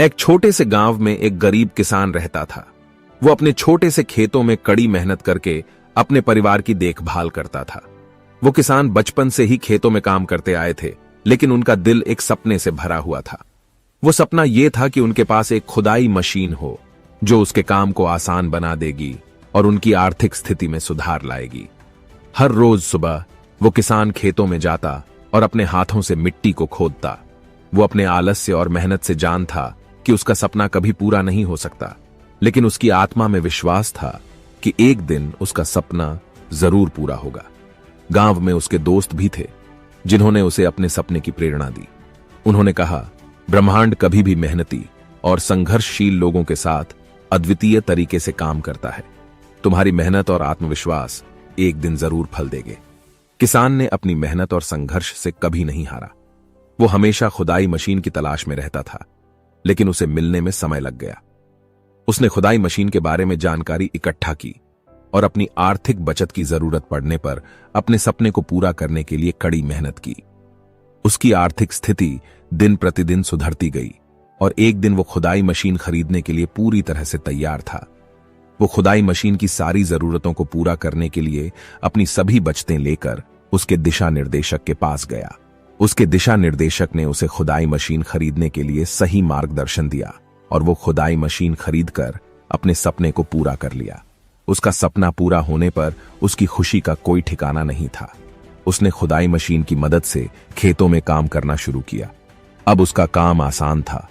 एक छोटे से गांव में एक गरीब किसान रहता था। वो अपने छोटे से खेतों में कड़ी मेहनत करके अपने परिवार की देखभाल करता था। वो किसान बचपन से ही खेतों में काम करते आए थे, लेकिन उनका दिल एक सपने से भरा हुआ था। वो सपना यह था कि उनके पास एक खुदाई मशीन हो जो उसके काम को आसान बना देगी और उनकी आर्थिक स्थिति में सुधार लाएगी। हर रोज सुबह वो किसान खेतों में जाता और अपने हाथों से मिट्टी को खोदता। वो अपने आलस्य और मेहनत से जान था कि उसका सपना कभी पूरा नहीं हो सकता, लेकिन उसकी आत्मा में विश्वास था कि एक दिन उसका सपना जरूर पूरा होगा। गांव में उसके दोस्त भी थे जिन्होंने उसे अपने सपने की प्रेरणा दी। उन्होंने कहा, ब्रह्मांड कभी भी मेहनती और संघर्षशील लोगों के साथ अद्वितीय तरीके से काम करता है। तुम्हारी मेहनत और आत्मविश्वास एक दिन जरूर फल देंगे। किसान ने अपनी मेहनत और संघर्ष से कभी नहीं हारा। वो हमेशा खुदाई मशीन की तलाश में रहता था, लेकिन उसे मिलने में समय लग गया। उसने खुदाई मशीन के बारे में जानकारी इकट्ठा की और अपनी आर्थिक बचत की जरूरत पड़ने पर अपने सपने को पूरा करने के लिए कड़ी मेहनत की। उसकी आर्थिक स्थिति दिन प्रतिदिन सुधरती गई और एक दिन वो खुदाई मशीन खरीदने के लिए पूरी तरह से तैयार था। वो खुदाई मशीन की सारी जरूरतों को पूरा करने के लिए अपनी सभी बचतें लेकर उसके दिशा निर्देशक के पास गया। उसके दिशा निर्देशक ने उसे खुदाई मशीन खरीदने के लिए सही मार्गदर्शन दिया और वो खुदाई मशीन खरीदकर अपने सपने को पूरा कर लिया। उसका सपना पूरा होने पर उसकी खुशी का कोई ठिकाना नहीं था। उसने खुदाई मशीन की मदद से खेतों में काम करना शुरू किया। अब उसका काम आसान था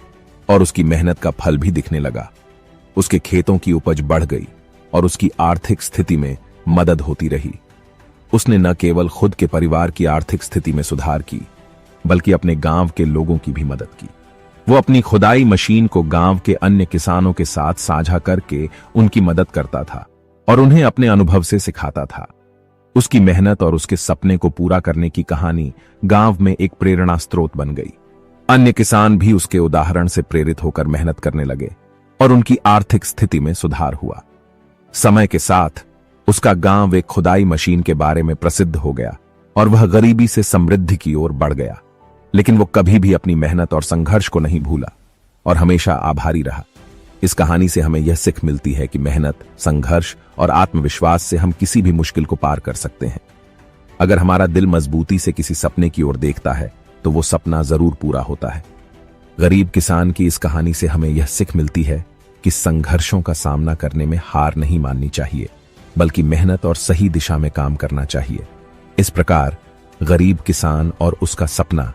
और उसकी मेहनत का फल भी दिखने लगा। उसके खेतों की उपज बढ़ गई और उसकी आर्थिक स्थिति में मदद होती रही। उसने न केवल खुद के परिवार की आर्थिक स्थिति में सुधार की, बल्कि अपने गांव के लोगों की भी मदद की। वो अपनी खुदाई मशीन को गांव के अन्य किसानों के साथ साझा करके उनकी मदद करता था और उन्हें अपने अनुभव से सिखाता था। उसकी मेहनत और उसके सपने को पूरा करने की कहानी गांव में एक प्रेरणा स्रोत बन गई। अन्य किसान भी उसके उदाहरण से प्रेरित होकर मेहनत करने लगे और उनकी आर्थिक स्थिति में सुधार हुआ। समय के साथ उसका गांव एक खुदाई मशीन के बारे में प्रसिद्ध हो गया और वह गरीबी से समृद्धि की ओर बढ़ गया। लेकिन वो कभी भी अपनी मेहनत और संघर्ष को नहीं भूला और हमेशा आभारी रहा। इस कहानी से हमें यह सीख मिलती है कि मेहनत, संघर्ष और आत्मविश्वास से हम किसी भी मुश्किल को पार कर सकते हैं। अगर हमारा दिल मजबूती से किसी सपने की ओर देखता है तो वो सपना जरूर पूरा होता है। गरीब किसान की इस कहानी से हमें यह सीख मिलती है कि संघर्षों का सामना करने में हार नहीं माननी चाहिए, बल्कि मेहनत और सही दिशा में काम करना चाहिए। इस प्रकार गरीब किसान और उसका सपना